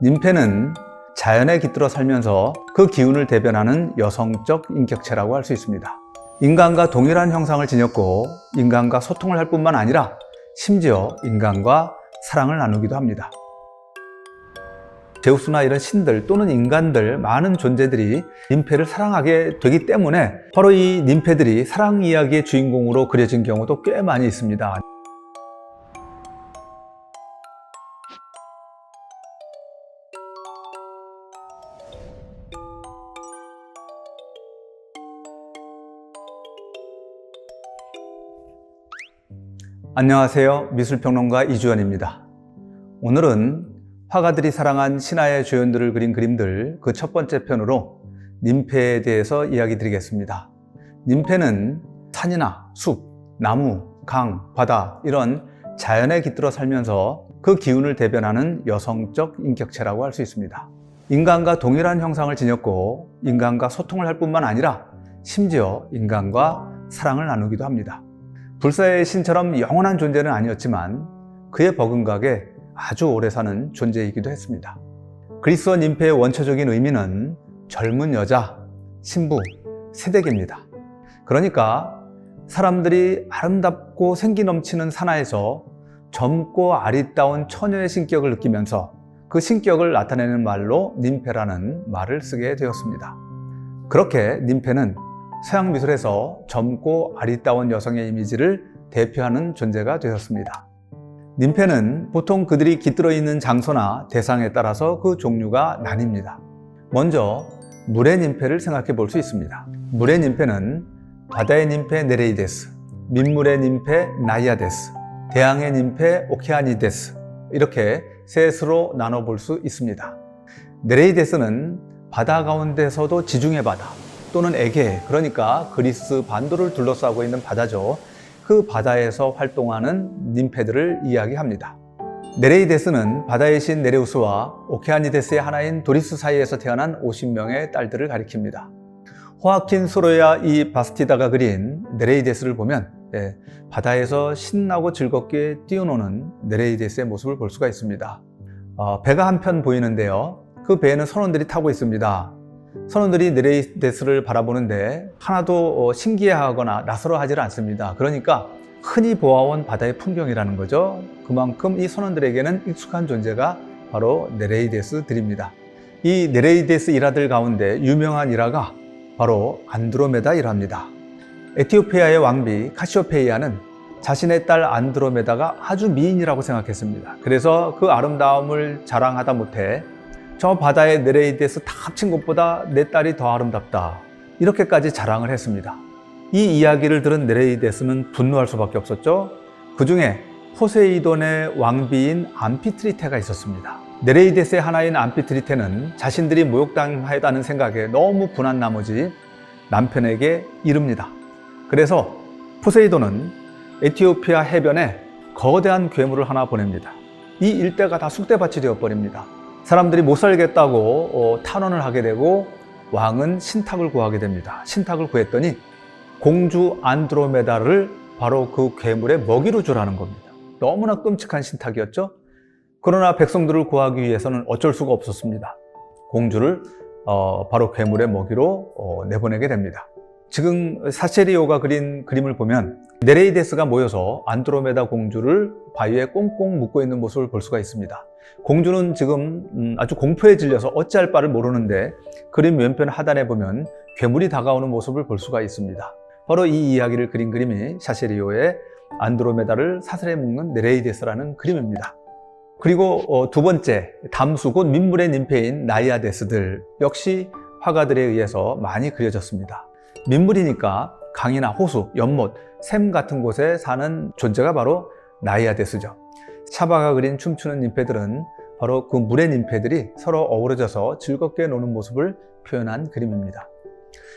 님페는 자연에 깃들어 살면서 그 기운을 대변하는 여성적 인격체라고 할 수 있습니다. 인간과 동일한 형상을 지녔고 인간과 소통을 할 뿐만 아니라 심지어 인간과 사랑을 나누기도 합니다. 제우스나 이런 신들 또는 인간들 많은 존재들이 님페를 사랑하게 되기 때문에 바로 이 님페들이 사랑 이야기의 주인공으로 그려진 경우도 꽤 많이 있습니다. 안녕하세요. 미술평론가 이주연입니다. 오늘은 화가들이 사랑한 신화의 주연들을 그린 그림들 그 첫 번째 편으로 님페에 대해서 이야기 드리겠습니다. 님페는 산이나 숲, 나무, 강, 바다 이런 자연에 깃들어 살면서 그 기운을 대변하는 여성적 인격체라고 할 수 있습니다. 인간과 동일한 형상을 지녔고 인간과 소통을 할 뿐만 아니라 심지어 인간과 사랑을 나누기도 합니다. 불사의 신처럼 영원한 존재는 아니었지만 그의 버금가게 아주 오래 사는 존재이기도 했습니다. 그리스어 님페의 원초적인 의미는 젊은 여자, 신부, 새댁입니다. 그러니까 사람들이 아름답고 생기 넘치는 산하에서 젊고 아리따운 처녀의 신격을 느끼면서 그 신격을 나타내는 말로 님페라는 말을 쓰게 되었습니다. 그렇게 님페는 서양 미술에서 젊고 아리따운 여성의 이미지를 대표하는 존재가 되었습니다. 님페는 보통 그들이 깃들어 있는 장소나 대상에 따라서 그 종류가 나뉩니다. 먼저 물의 님페를 생각해 볼 수 있습니다. 물의 님페는 바다의 님페 네레이데스, 민물의 님페 나이아데스, 대양의 님페 오케아니데스 이렇게 셋으로 나눠볼 수 있습니다. 네레이데스는 바다 가운데서도 지중해 바다 또는 에게, 그러니까 그리스 반도를 둘러싸고 있는 바다죠. 그 바다에서 활동하는 님페들을 이야기합니다. 네레이데스는 바다의 신 네레우스와 오케아니데스의 하나인 도리스 사이에서 태어난 50명의 딸들을 가리킵니다. 호아킨 소로야 이 바스티다가 그린 네레이데스를 보면 바다에서 신나고 즐겁게 뛰어노는 네레이데스의 모습을 볼 수가 있습니다. 배가 한편 보이는데요. 그 배에는 선원들이 타고 있습니다. 선원들이 네레이데스를 바라보는데 하나도 신기해하거나 낯설어하지 않습니다. 그러니까 흔히 보아온 바다의 풍경이라는 거죠. 그만큼 이 선원들에게는 익숙한 존재가 바로 네레이데스들입니다. 이 네레이데스 일화들 가운데 유명한 일화가 바로 안드로메다 일화입니다. 에티오피아의 왕비 카시오페이아는 자신의 딸 안드로메다가 아주 미인이라고 생각했습니다. 그래서 그 아름다움을 자랑하다 못해 저 바다의 네레이데스 다 합친 것보다 내 딸이 더 아름답다 이렇게까지 자랑을 했습니다. 이 이야기를 들은 네레이데스는 분노할 수밖에 없었죠. 그 중에 포세이돈의 왕비인 암피트리테가 있었습니다. 네레이데스의 하나인 암피트리테는 자신들이 모욕당하다는 생각에 너무 분한 나머지 남편에게 이릅니다. 그래서 포세이돈은 에티오피아 해변에 거대한 괴물을 하나 보냅니다. 이 일대가 다 쑥대밭이 되어버립니다. 사람들이 못 살겠다고 탄원을 하게 되고 왕은 신탁을 구하게 됩니다. 신탁을 구했더니 공주 안드로메다를 바로 그 괴물의 먹이로 주라는 겁니다. 너무나 끔찍한 신탁이었죠. 그러나 백성들을 구하기 위해서는 어쩔 수가 없었습니다. 공주를 바로 괴물의 먹이로 내보내게 됩니다. 지금 사체리오가 그린 그림을 보면 네레이데스가 모여서 안드로메다 공주를 바위에 꽁꽁 묶고 있는 모습을 볼 수가 있습니다. 공주는 지금 아주 공포에 질려서 어찌할 바를 모르는데 그림 왼편 하단에 보면 괴물이 다가오는 모습을 볼 수가 있습니다. 바로 이 이야기를 그린 그림이 샤세리오의 안드로메다를 사슬에 묶는 네레이데스라는 그림입니다. 그리고 두 번째, 담수 곧 민물의 님페인 나이아데스들 역시 화가들에 의해서 많이 그려졌습니다. 민물이니까 강이나 호수, 연못, 샘 같은 곳에 사는 존재가 바로 나이아데스죠. 차바가 그린 춤추는 님페들은 바로 그 물의 님페들이 서로 어우러져서 즐겁게 노는 모습을 표현한 그림입니다.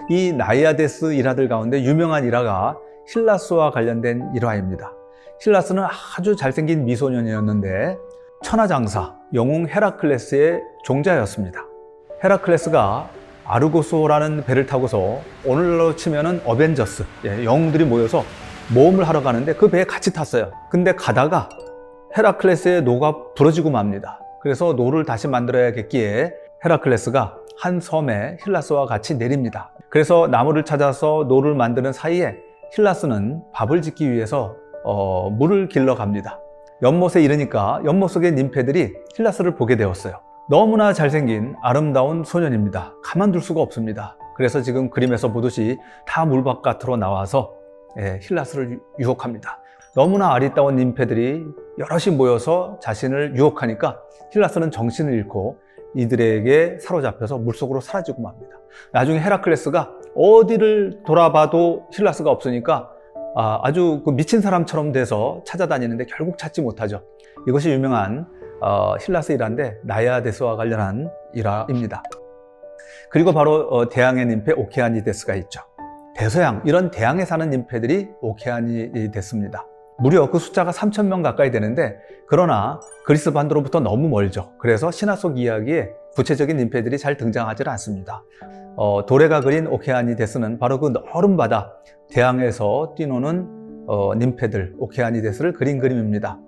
이 나이아데스 일화들 가운데 유명한 일화가 힐라스와 관련된 일화입니다. 힐라스는 아주 잘생긴 미소년이었는데 천하장사, 영웅 헤라클레스의 종자였습니다. 헤라클레스가 아르고스호라는 배를 타고서 오늘로 치면은 어벤져스, 영웅들이 모여서 모험을 하러 가는데 그 배에 같이 탔어요. 근데 가다가 헤라클레스의 노가 부러지고 맙니다. 그래서 노를 다시 만들어야겠기에 헤라클레스가 한 섬에 힐라스와 같이 내립니다. 그래서 나무를 찾아서 노를 만드는 사이에 힐라스는 밥을 짓기 위해서 물을 길러 갑니다. 연못에 이르니까 연못 속의 님페들이 힐라스를 보게 되었어요. 너무나 잘생긴 아름다운 소년입니다. 가만둘 수가 없습니다. 그래서 지금 그림에서 보듯이 다 물 바깥으로 나와서 힐라스를 유혹합니다. 너무나 아리따운 님페들이 여럿이 모여서 자신을 유혹하니까 힐라스는 정신을 잃고 이들에게 사로잡혀서 물속으로 사라지고 맙니다. 나중에 헤라클레스가 어디를 돌아봐도 힐라스가 없으니까 아주 미친 사람처럼 돼서 찾아다니는데 결국 찾지 못하죠. 이것이 유명한 힐라스 일화인데 나야데스와 관련한 일화입니다. 그리고 바로 대양의 님페 오케아니데스가 있죠. 대서양, 이런 대양에 사는 님페들이 오케아니데스입니다. 무려 그 숫자가 3,000명 가까이 되는데, 그러나 그리스 반도로부터 너무 멀죠. 그래서 신화 속 이야기에 구체적인 님페들이 잘 등장하지 않습니다. 도레가 그린 오케아니데스는 바로 그 넓은 바다 대양에서 뛰노는 님페들 오케아니데스를 그린 그림입니다.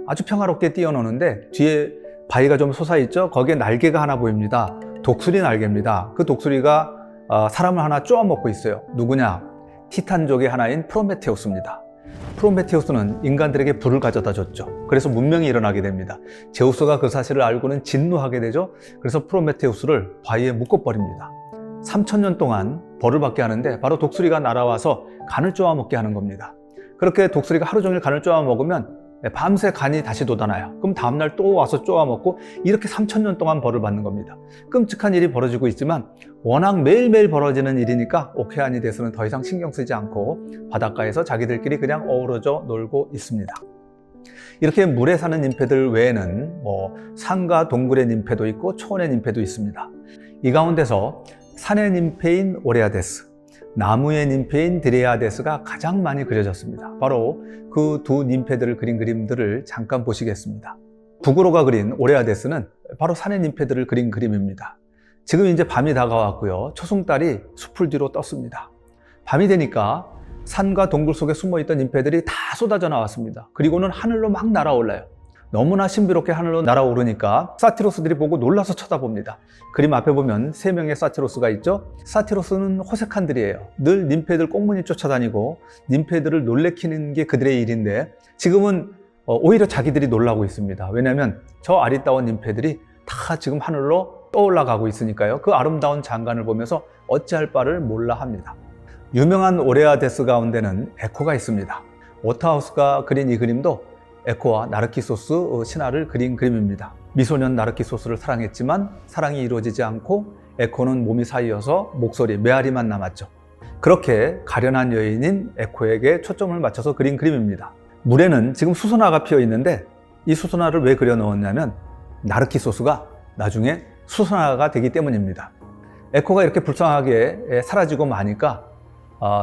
아주 평화롭게 뛰어노는데 뒤에 바위가 좀 솟아있죠. 거기에 날개가 하나 보입니다. 독수리 날개입니다. 그 독수리가 사람을 하나 쪼아먹고 있어요. 누구냐? 티탄족의 하나인 프로메테우스입니다. 프로메테우스는 인간들에게 불을 가져다 줬죠. 그래서 문명이 일어나게 됩니다. 제우스가 그 사실을 알고는 진노하게 되죠. 그래서 프로메테우스를 바위에 묶어버립니다. 3,000년 동안 벌을 받게 하는데 바로 독수리가 날아와서 간을 쪼아먹게 하는 겁니다. 그렇게 독수리가 하루 종일 간을 쪼아먹으면 밤새 간이 다시 돋아나요. 그럼 다음날 또 와서 쪼아먹고 이렇게 3,000년 동안 벌을 받는 겁니다. 끔찍한 일이 벌어지고 있지만 워낙 매일매일 벌어지는 일이니까 오케아니데스는 더 이상 신경 쓰지 않고 바닷가에서 자기들끼리 그냥 어우러져 놀고 있습니다. 이렇게 물에 사는 님페들 외에는 산과 동굴의 님페도 있고 초원의 님페도 있습니다. 이 가운데서 산의 님페인 오레아데스, 나무의 님페인 드레아데스가 가장 많이 그려졌습니다. 바로 그 두 님페들을 그린 그림들을 잠깐 보시겠습니다. 북으로가 그린 오레아데스는 바로 산의 님페들을 그린 그림입니다. 지금 이제 밤이 다가왔고요. 초승달이 숲을 뒤로 떴습니다. 밤이 되니까 산과 동굴 속에 숨어있던 님페들이 다 쏟아져 나왔습니다. 그리고는 하늘로 막 날아올라요. 너무나 신비롭게 하늘로 날아오르니까 사티로스들이 보고 놀라서 쳐다봅니다. 그림 앞에 보면 3명의 사티로스가 있죠. 사티로스는 호색한들이에요. 늘 님페들 꽁무니 쫓아다니고 님페들을 놀래키는 게 그들의 일인데 지금은 오히려 자기들이 놀라고 있습니다. 왜냐하면 저 아리따운 님페들이 다 지금 하늘로 떠올라가고 있으니까요. 그 아름다운 장관을 보면서 어찌할 바를 몰라 합니다. 유명한 오레아데스 가운데는 에코가 있습니다. 워터하우스가 그린 이 그림도 에코와 나르키소스 신화를 그린 그림입니다. 미소년 나르키소스를 사랑했지만 사랑이 이루어지지 않고 에코는 몸이 사이어서 목소리, 메아리만 남았죠. 그렇게 가련한 여인인 에코에게 초점을 맞춰서 그린 그림입니다. 물에는 지금 수소나가 피어 있는데 이 수소나를 왜 그려 넣었냐면 나르키소스가 나중에 수소나가 되기 때문입니다. 에코가 이렇게 불쌍하게 사라지고 마니까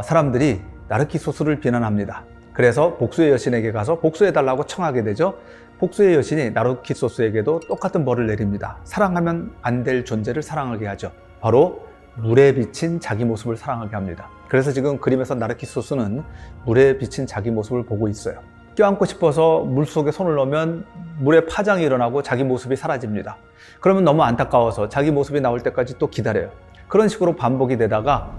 사람들이 나르키소스를 비난합니다. 그래서 복수의 여신에게 가서 복수해달라고 청하게 되죠. 복수의 여신이 나르키소스에게도 똑같은 벌을 내립니다. 사랑하면 안 될 존재를 사랑하게 하죠. 바로 물에 비친 자기 모습을 사랑하게 합니다. 그래서 지금 그림에서 나르키소스는 물에 비친 자기 모습을 보고 있어요. 껴안고 싶어서 물속에 손을 넣으면 물에 파장이 일어나고 자기 모습이 사라집니다. 그러면 너무 안타까워서 자기 모습이 나올 때까지 또 기다려요. 그런 식으로 반복이 되다가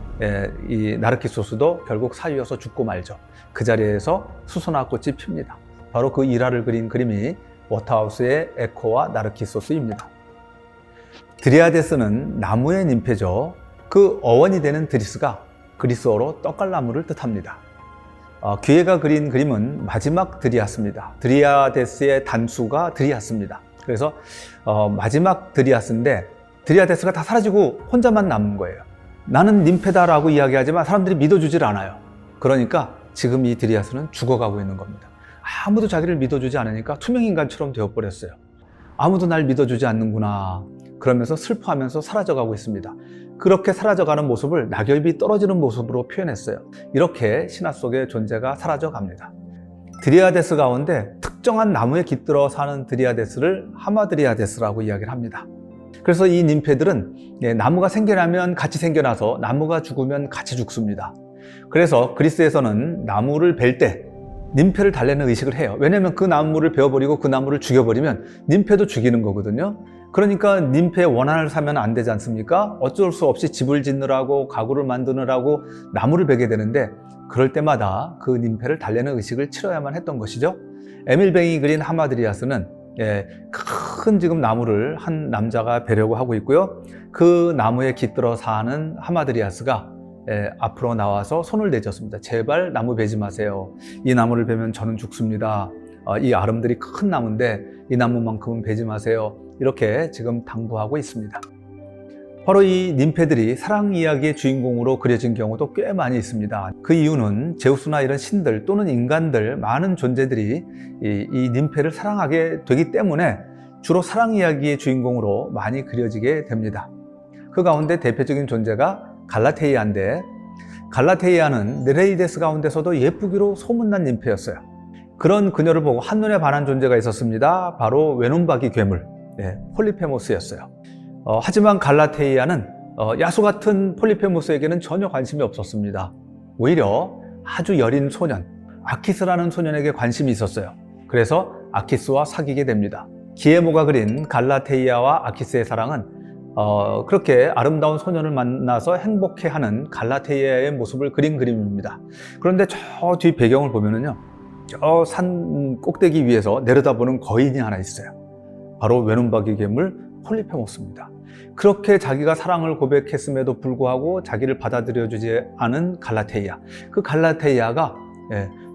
이 나르키소스도 결국 사유여서 죽고 말죠. 그 자리에서 수소나 꽃이 핍니다. 바로 그 일화를 그린 그림이 워터하우스의 에코와 나르키소스입니다. 드리아데스는 나무의 님페죠. 그 어원이 되는 드리스가 그리스어로 떡갈나무를 뜻합니다. 귀에가 그린 그림은 마지막 드리아스입니다. 드리아데스의 단수가 드리아스입니다. 그래서 마지막 드리아스인데 드리아데스가 다 사라지고 혼자만 남은 거예요. 나는 님페다라고 이야기하지만 사람들이 믿어주질 않아요. 그러니까 지금 이 드리아스는 죽어가고 있는 겁니다. 아무도 자기를 믿어주지 않으니까 투명인간처럼 되어버렸어요. 아무도 날 믿어주지 않는구나. 그러면서 슬퍼하면서 사라져가고 있습니다. 그렇게 사라져가는 모습을 낙엽이 떨어지는 모습으로 표현했어요. 이렇게 신화 속의 존재가 사라져갑니다. 드리아데스 가운데 특정한 나무에 깃들어 사는 드리아데스를 하마드리아데스라고 이야기를 합니다. 그래서 이 님페들은 나무가 생겨나면 같이 생겨나서 나무가 죽으면 같이 죽습니다. 그래서 그리스에서는 나무를 벨 때 님페를 달래는 의식을 해요. 왜냐하면 그 나무를 베어버리고 그 나무를 죽여버리면 님페도 죽이는 거거든요. 그러니까 님페의 원한을 사면 안 되지 않습니까? 어쩔 수 없이 집을 짓느라고 가구를 만드느라고 나무를 베게 되는데, 그럴 때마다 그 님페를 달래는 의식을 치러야만 했던 것이죠. 에밀 뱅이 그린 하마드리아스는 큰 지금 나무를 한 남자가 베려고 하고 있고요. 그 나무에 깃들어 사는 하마드리아스가 앞으로 나와서 손을 내줬습니다. 제발 나무 베지 마세요. 이 나무를 베면 저는 죽습니다. 이 아름드리 큰 나무인데 이 나무만큼은 베지 마세요. 이렇게 지금 당부하고 있습니다. 바로 이 님페들이 사랑 이야기의 주인공으로 그려진 경우도 꽤 많이 있습니다. 그 이유는 제우스나 이런 신들 또는 인간들, 많은 존재들이 이 님페를 사랑하게 되기 때문에 주로 사랑 이야기의 주인공으로 많이 그려지게 됩니다. 그 가운데 대표적인 존재가 갈라테이아인데, 갈라테이아는 네레이데스 가운데서도 예쁘기로 소문난 님페였어요. 그런 그녀를 보고 한눈에 반한 존재가 있었습니다. 바로 외눈박이 괴물 폴리페모스였어요. 하지만 갈라테이아는 야수 같은 폴리페모스에게는 전혀 관심이 없었습니다. 오히려 아주 여린 소년 아키스라는 소년에게 관심이 있었어요. 그래서 아키스와 사귀게 됩니다. 기에모가 그린 갈라테이아와 아키스의 사랑은 그렇게 아름다운 소년을 만나서 행복해하는 갈라테이아의 모습을 그린 그림입니다. 그런데 저 뒤 배경을 보면은요, 저 산 꼭대기 위에서 내려다보는 거인이 하나 있어요. 바로 외눈박이 괴물 폴리페모스입니다. 그렇게 자기가 사랑을 고백했음에도 불구하고 자기를 받아들여주지 않은 갈라테이아, 그 갈라테이아가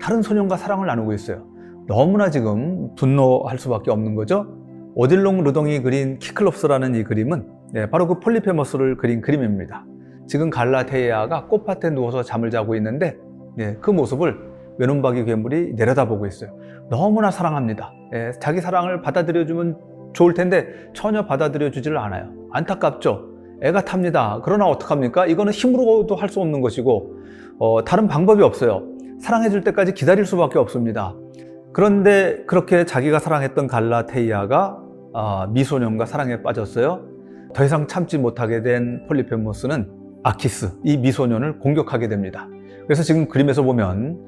다른 소년과 사랑을 나누고 있어요. 너무나 지금 분노할 수밖에 없는 거죠. 오딜롱 르동이 그린 키클롭스라는 이 그림은 바로 그 폴리페모스를 그린 그림입니다. 지금 갈라테이아가 꽃밭에 누워서 잠을 자고 있는데 그 모습을 외눈박이 괴물이 내려다보고 있어요. 너무나 사랑합니다. 자기 사랑을 받아들여주면 좋을 텐데 전혀 받아들여주지를 않아요. 안타깝죠? 애가 탑니다. 그러나 어떡합니까? 이거는 힘으로도 할 수 없는 것이고 다른 방법이 없어요. 사랑해줄 때까지 기다릴 수밖에 없습니다. 그런데 그렇게 자기가 사랑했던 갈라테이아가 미소년과 사랑에 빠졌어요. 더 이상 참지 못하게 된 폴리페모스는 아키스, 이 미소년을 공격하게 됩니다. 그래서 지금 그림에서 보면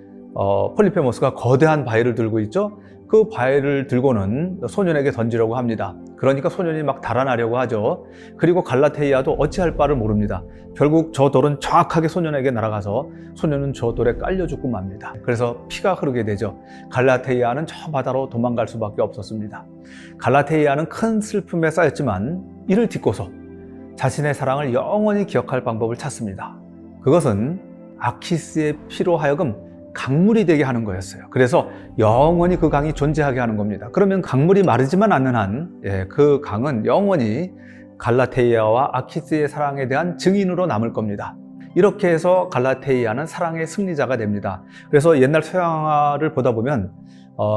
폴리페모스가 거대한 바위를 들고 있죠. 그 바위를 들고는 소년에게 던지려고 합니다. 그러니까 소년이 막 달아나려고 하죠. 그리고 갈라테이아도 어찌할 바를 모릅니다. 결국 저 돌은 정확하게 소년에게 날아가서 소년은 저 돌에 깔려 죽고 맙니다. 그래서 피가 흐르게 되죠. 갈라테이아는 저 바다로 도망갈 수밖에 없었습니다. 갈라테이아는 큰 슬픔에 쌓였지만 이를 딛고서 자신의 사랑을 영원히 기억할 방법을 찾습니다. 그것은 아키스의 피로 하여금 강물이 되게 하는 거였어요. 그래서 영원히 그 강이 존재하게 하는 겁니다. 그러면 강물이 마르지만 않는 한 그 강은 영원히 갈라테이아와 아키스의 사랑에 대한 증인으로 남을 겁니다. 이렇게 해서 갈라테이아는 사랑의 승리자가 됩니다. 그래서 옛날 서양화를 보다 보면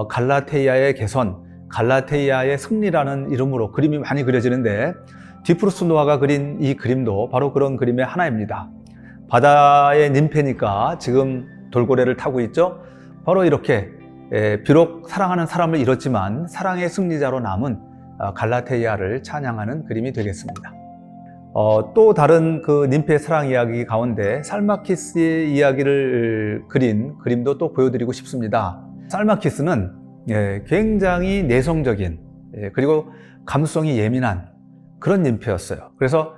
갈라테이아의 개선, 갈라테이아의 승리라는 이름으로 그림이 많이 그려지는데, 디프루스 노아가 그린 이 그림도 바로 그런 그림의 하나입니다. 바다의 님페니까 지금 돌고래를 타고 있죠. 바로 이렇게 비록 사랑하는 사람을 잃었지만 사랑의 승리자로 남은 갈라테이아를 찬양하는 그림이 되겠습니다. 또 다른 그 님페의 사랑 이야기 가운데 살마키스의 이야기를 그린 그림도 또 보여드리고 싶습니다. 살마키스는 굉장히 내성적인 그리고 감수성이 예민한 그런 님페였어요. 그래서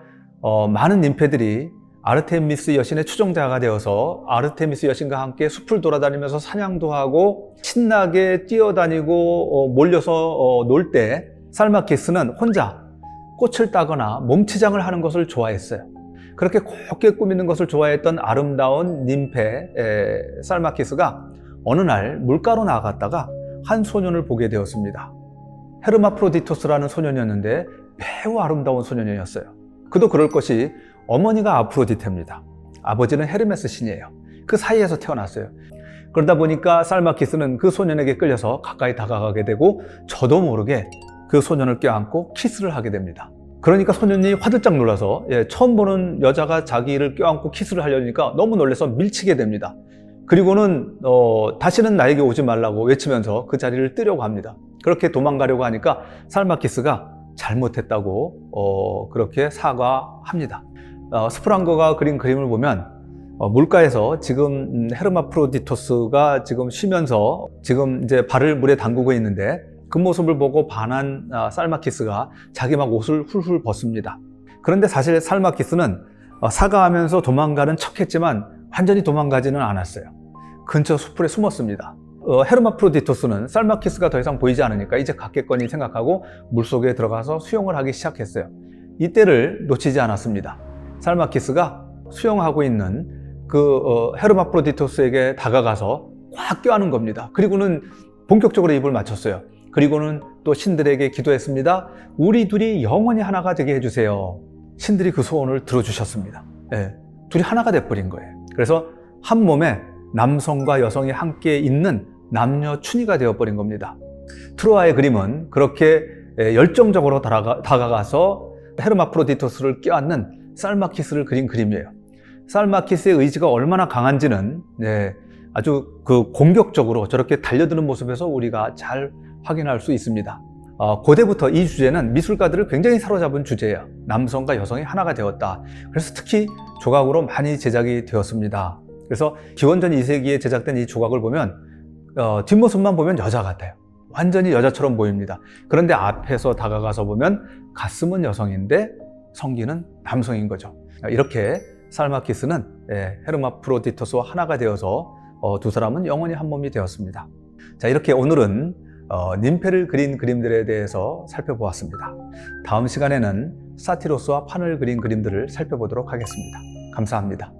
많은 님페들이 아르테미스 여신의 추종자가 되어서 아르테미스 여신과 함께 숲을 돌아다니면서 사냥도 하고 신나게 뛰어다니고 몰려서 놀 때 살마키스는 혼자 꽃을 따거나 몸치장을 하는 것을 좋아했어요. 그렇게 곱게 꾸미는 것을 좋아했던 아름다운 님페 살마키스가 어느 날 물가로 나갔다가 한 소년을 보게 되었습니다. 헤르마프로디토스라는 소년이었는데 매우 아름다운 소년이었어요. 그도 그럴 것이 어머니가 아프로디테입니다. 아버지는 헤르메스 신이에요. 그 사이에서 태어났어요. 그러다 보니까 살마키스는 그 소년에게 끌려서 가까이 다가가게 되고 저도 모르게 그 소년을 껴안고 키스를 하게 됩니다. 그러니까 소년이 화들짝 놀라서 처음 보는 여자가 자기를 껴안고 키스를 하려니까 너무 놀라서 밀치게 됩니다. 그리고는 다시는 나에게 오지 말라고 외치면서 그 자리를 뜨려고 합니다. 그렇게 도망가려고 하니까 살마키스가 잘못했다고 그렇게 사과합니다. 스프랑거가 그린 그림을 보면 물가에서 지금 헤르마프로디토스가 지금 쉬면서 지금 이제 발을 물에 담그고 있는데 그 모습을 보고 반한 살마키스가 자기 막 옷을 훌훌 벗습니다. 그런데 사실 살마키스는 사과하면서 도망가는 척했지만 완전히 도망가지는 않았어요. 근처 수풀에 숨었습니다. 헤르마프로디토스는 살마키스가 더 이상 보이지 않으니까 이제 갔겠거니 생각하고 물속에 들어가서 수영을 하기 시작했어요. 이때를 놓치지 않았습니다. 살마키스가 수영하고 있는 헤르마프로디토스에게 다가가서 꽉 껴안은 겁니다. 그리고는 본격적으로 입을 맞췄어요. 그리고는 또 신들에게 기도했습니다. 우리 둘이 영원히 하나가 되게 해주세요. 신들이 그 소원을 들어주셨습니다. 네, 둘이 하나가 돼버린 거예요. 그래서 한 몸에 남성과 여성이 함께 있는 남녀 춘희가 되어버린 겁니다. 트로아의 그림은 그렇게 열정적으로 다가가서 헤르마프로디토스를 껴안는 살마키스를 그린 그림이에요. 살마키스의 의지가 얼마나 강한지는 아주 공격적으로 저렇게 달려드는 모습에서 우리가 잘 확인할 수 있습니다. 고대부터 이 주제는 미술가들을 굉장히 사로잡은 주제예요. 남성과 여성이 하나가 되었다. 그래서 특히 조각으로 많이 제작이 되었습니다. 그래서 기원전 2세기에 제작된 이 조각을 보면 뒷모습만 보면 여자 같아요. 완전히 여자처럼 보입니다. 그런데 앞에서 다가가서 보면 가슴은 여성인데 성기는 남성인 거죠. 이렇게 살마키스는 헤르마프로디토스와 하나가 되어서 두 사람은 영원히 한 몸이 되었습니다. 자, 이렇게 오늘은 님페를 그린 그림들에 대해서 살펴보았습니다. 다음 시간에는 사티로스와 판을 그린 그림들을 살펴보도록 하겠습니다. 감사합니다.